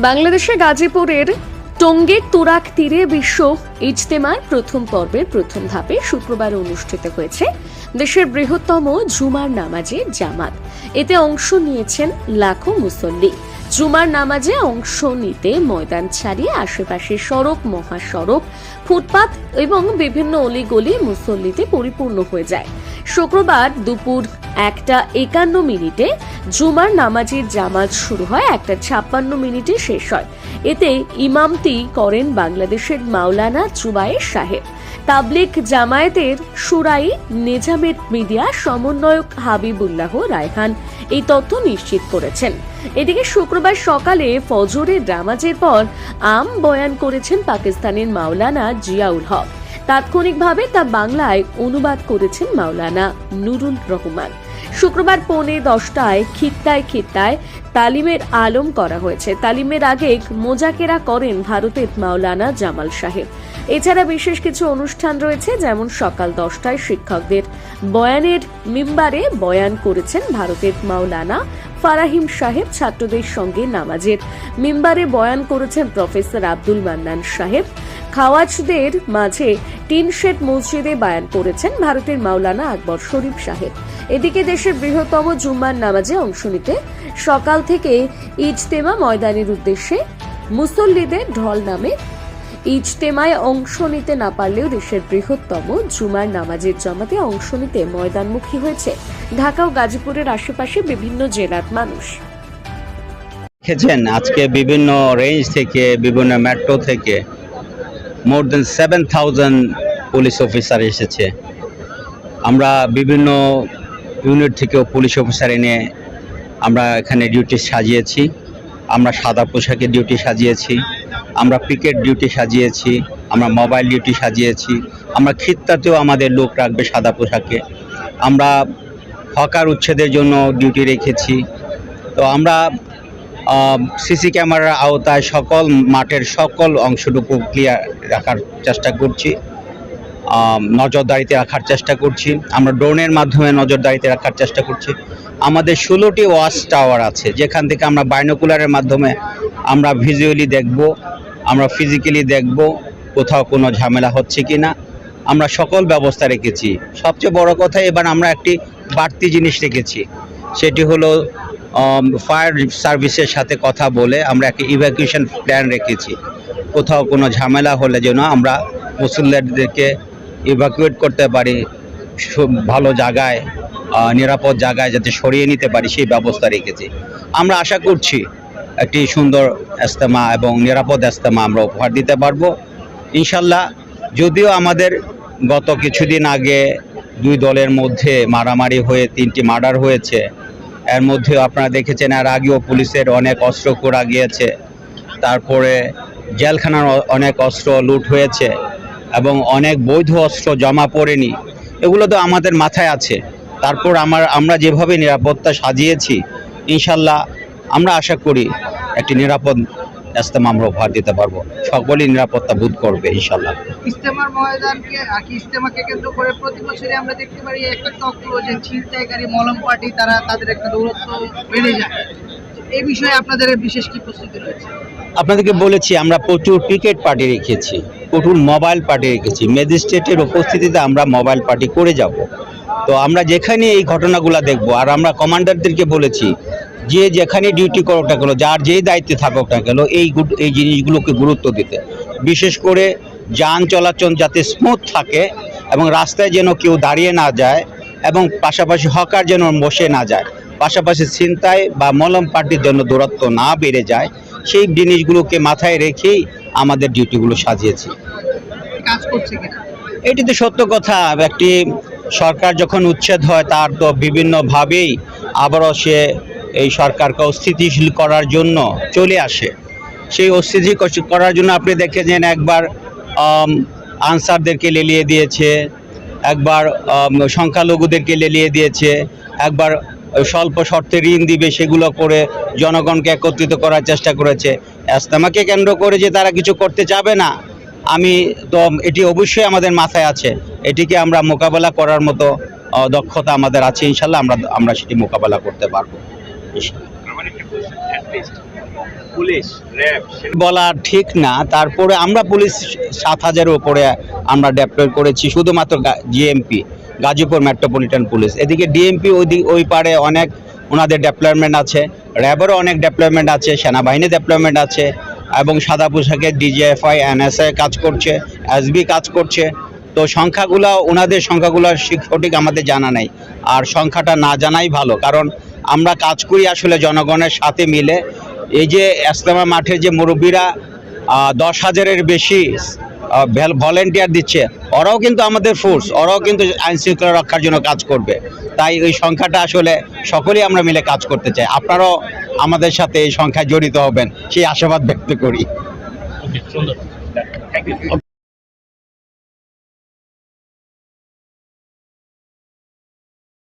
বাংলাদেশের গাজীপুরের টঙ্গীর তুরাগ তীরে বিশ্ব ইজতেমার প্রথম পর্বের প্রথম ধাপে শুক্রবার অনুষ্ঠিত হয়েছে দেশের বৃহত্তম জুমার নামাজের জামাত। এতে অংশ নিয়েছেন লাখো মুসল্লি। জুমার নামাজে অংশ নিতে ময়দান ছাড়িয়ে আশেপাশের সড়ক, মহাসড়ক, ফুটপাত এবং বিভিন্ন অলিগলি মুসল্লিতে পরিপূর্ণ হয়ে যায়। শুক্রবার দুপুর 1:51 জুমার নামাজের জামাত শুরু হয়, 1:56 শেষ হয়। এতে ইমামতি করেন বাংলাদেশের মাওলানা জুবায়ের সাহেব। তাবলিগ জামায়াতের শুরাই নিজামের মিডিয়া সমন্বয়ক হাবিবুল্লাহ রায়হান এই তথ্য নিশ্চিত করেছেন। এদিকে শুক্রবার সকালে ফজরের নামাজের পর বয়ান করেছেন পাকিস্তানের মাওলানা জিয়াউল হক। তাৎক্ষণিকভাবে তা বাংলায় অনুবাদ করেছেন মাওলানা নুরুল রহমান। শুক্রবার 10:45 খিত্তায় তালিমের আলম করা হয়েছে। তালিমের আগে মোজাকেরা করেন ভারতের মাওলানা জামাল সাহেব। এছাড়া বিশেষ কিছু অনুষ্ঠান রয়েছে, যেমন সকাল 10টায় শিক্ষকদের বয়ানের মিম্বারে বয়ান করেছেন ভারতের মাওলানা ফারাহিম সাহেব। ছাত্রদের সঙ্গে নামাজের মিম্বারে বয়ান করেছেন প্রফেসর আব্দুল মান্নান সাহেব। খাওয়াজদের মাঝে টিনশেড মসজিদে বয়ান করেছেন ভারতের মাওলানা আকবর শরীফ সাহেব। এদিকে দেশের বৃহত্তম জুম্মার নামাজে অংশ নিতে সকাল থেকে ইজতেমা ময়দানের উদ্দেশ্যে মুসল্লিদের ঢল নামে। ইজতেমায় অংশ নিতে না পারলেও দেশের বৃহত্তম জুমার নামাজের জামাতে অংশ নিতে ময়দানমুখী হয়েছে ঢাকা ও গাজীপুরের আশেপাশে বিভিন্ন জেলার মানুষ। দেখেছেন আজকে বিভিন্ন রেঞ্জ থেকে, বিভিন্ন মেট্রো থেকে মোর দেন 7,000 পুলিশ অফিসার এসেছে। আমরা বিভিন্ন ইউনিট থেকেও পুলিশ অফিসার এনে আমরা এখানে ডিউটি সাজিয়েছি। আমরা সাদা পোশাকের ডিউটি সাজিয়েছি, আমরা পিকেট ডিউটি সাজিয়েছি, আমরা মোবাইল ডিউটি সাজিয়েছি, আমরা খিত্তাতেও আমাদের লোক রাখবে সাদা পোশাকে। আমরা হকার উচ্ছেদের জন্য ডিউটি রেখেছি। তো আমরা সিসি ক্যামেরার আওতায় সকল মাঠের সকল অংশটুকু ক্লিয়ার রাখার চেষ্টা করছি, নজরদারিতে রাখার চেষ্টা করছি। আমরা ড্রোনের মাধ্যমে নজরদারিতে রাখার চেষ্টা করছি। আমাদের 16টি ওয়াচ টাওয়ার আছে, যেখান থেকে আমরা বাইনোকুলারের মাধ্যমে আমরা ভিজুয়ালি দেখব, আমরা ফিজিক্যালি দেখব কোথাও কোনো ঝামেলা হচ্ছে কি না। আমরা সকল ব্যবস্থা রেখেছি। সবচেয়ে বড় কথা, এবার আমরা একটি বাড়তি জিনিস রেখেছি, সেটি হলো ফায়ার সার্ভিসের সাথে কথা বলে আমরা একটা ইভ্যাকুয়েশন প্ল্যান রেখেছি। কোথাও কোনো ঝামেলা হলে যেন আমরা মুসল্লিদেরকে ইভ্যাকুয়েট করতে পারি, ভালো জায়গায়, নিরাপদ জায়গায় যাতে সরিয়ে নিতে পারি, সেই ব্যবস্থা রেখেছি। আমরা আশা করছি একটি সুন্দর ইজতেমা এবং নিরাপদ ইজতেমা আমরা উপহার দিতে পারবো ইনশাল্লাহ। যদিও আমাদের গত কিছুদিন আগে দুই দলের মধ্যে মারামারি হয়ে 3টি মার্ডার হয়েছে, এর মধ্যে আপনারা দেখেছেন এর আগেও পুলিশের অনেক অস্ত্র খোঁড়া গিয়েছে, তারপরে জেলখানার অনেক অস্ত্র লুট হয়েছে এবং অনেক বৈধ অস্ত্র জমা পড়েনি। এগুলো তো আমাদের মাথায় আছে। তারপর আমরা যেভাবে নিরাপত্তা সাজিয়েছি, ইনশাল্লাহ আমরা আশা করি একটি নিরাপদ ইজতেমা আমরা উপহার দিতে পারবো। সকলেই নিরাপত্তা বোধ করবে ইনশাল্লাহ। ইজতেমার ময়দানকে আর কি ইজতেমাকে কেন্দ্র করে প্রতি বছরই আমরা দেখতে পারি একটা চক্র, যে ছিনতাইকারী মলম পার্টি, তাদের একটা দৌরত্ব বেড়ে যায়। এই বিষয়ে আপনাদের বিশেষ কি প্রস্তুতি রয়েছে? আপনাদেরকে বলেছি আমরা প্রচুর পিকেট পার্টি রেখেছি, প্রচুর মোবাইল পার্টি রেখেছি। ম্যাজিস্ট্রেটের উপস্থিতিতে আমরা মোবাইল পার্টি করে যাব। তো আমরা যেখানে এই ঘটনাগুলো দেখব, আর আমরা কমান্ডারদেরকে বলেছি যে যেখানে ডিউটি করুক না কেন, যার যেই দায়িত্বে থাকুক না কেন, এই জিনিসগুলোকে গুরুত্ব দিতে, বিশেষ করে যান চলাচল যাতে স্মুথ থাকে এবং রাস্তায় যেন কেউ দাঁড়িয়ে না যায়, এবং পাশাপাশি হকার যেন বসে না যায়, পাশাপাশি ছিনতাই বা মলম পার্টির জন্য দূরত্ব না বেড়ে যায়, সেই জিনিসগুলোকে মাথায় রেখেই আমাদের ডিউটিগুলো সাজিয়েছি। কাজ করছে কিনা এটি তো সত্য কথা। একটি সরকার যখন উচ্ছেদ হয়, তার তো বিভিন্নভাবেই আবারও সে এই সরকারকে অস্থিতিশীল করার জন্য চলে আসে। সেই অস্থিতিশীল করার জন্য আপনি দেখেছেন একবার আনসারদেরকে লেলিয়ে দিয়েছে, একবার সংখ্যালঘুদেরকে লেলিয়ে দিয়েছে, একবার স্বল্প শর্তে ঋণ দিবে সেগুলো করে জনগণকে একত্রিত করার চেষ্টা করেছে। ইজতেমাকে কেন্দ্র করে যে তারা কিছু করতে চাবে না, এটি অবশ্যই আমাদের মাথায় আছে। এটিকে আমরা মোকাবেলা করার মতো দক্ষতা আমাদের আছে ইনশাল্লাহ। আমরা সেটি মোকাবেলা করতে পারবো ইনশাল্লাহ। পুলিশ, র্যাব, বলা ঠিক না, তারপরে আমরা পুলিশ 7,000-এর উপরে আমরা ডেপ্লয় করেছি শুধুমাত্র জিএমপি, গাজীপুর মেট্রোপলিটন পুলিশ। এদিকে ডিএমপি ওই পারে অনেক ওনাদের ডেপ্লয়মেন্ট আছে, র্যাবেরও অনেক ডেপ্লয়মেন্ট আছে, সেনাবাহিনী ডেপ্লয়মেন্ট আছে, এবং সাদা পোশাকে ডিজিএফআই, এনএসআই কাজ করছে, এসবি কাজ করছে। তো সংখ্যাগুলো, ওনাদের সংখ্যাগুলো সঠিক আমাদের জানা নেই, আর সংখ্যাটা না জানাই ভালো, কারণ আমরা কাজ করি আসলে জনগণের সাথে মিলে। এই যে ইজতেমা মাঠের যে মুরব্বীরা 10,000-এর বেশি ভলেন্টিয়ার দিচ্ছে, ওরাও কিন্তু আমাদের ফোর্স, ওরাও কিন্তু আইন শৃঙ্খলা রক্ষার জন্য কাজ করবে। তাই এই সংখ্যাটা আসলে সকলেই আমরা মিলে কাজ করতে চাই। আপনারাও আমাদের সাথে এই সংখ্যায় জড়িত হবেন সেই আশাবাদ ব্যক্ত করি। সুন্দর, থ্যাংক ইউ।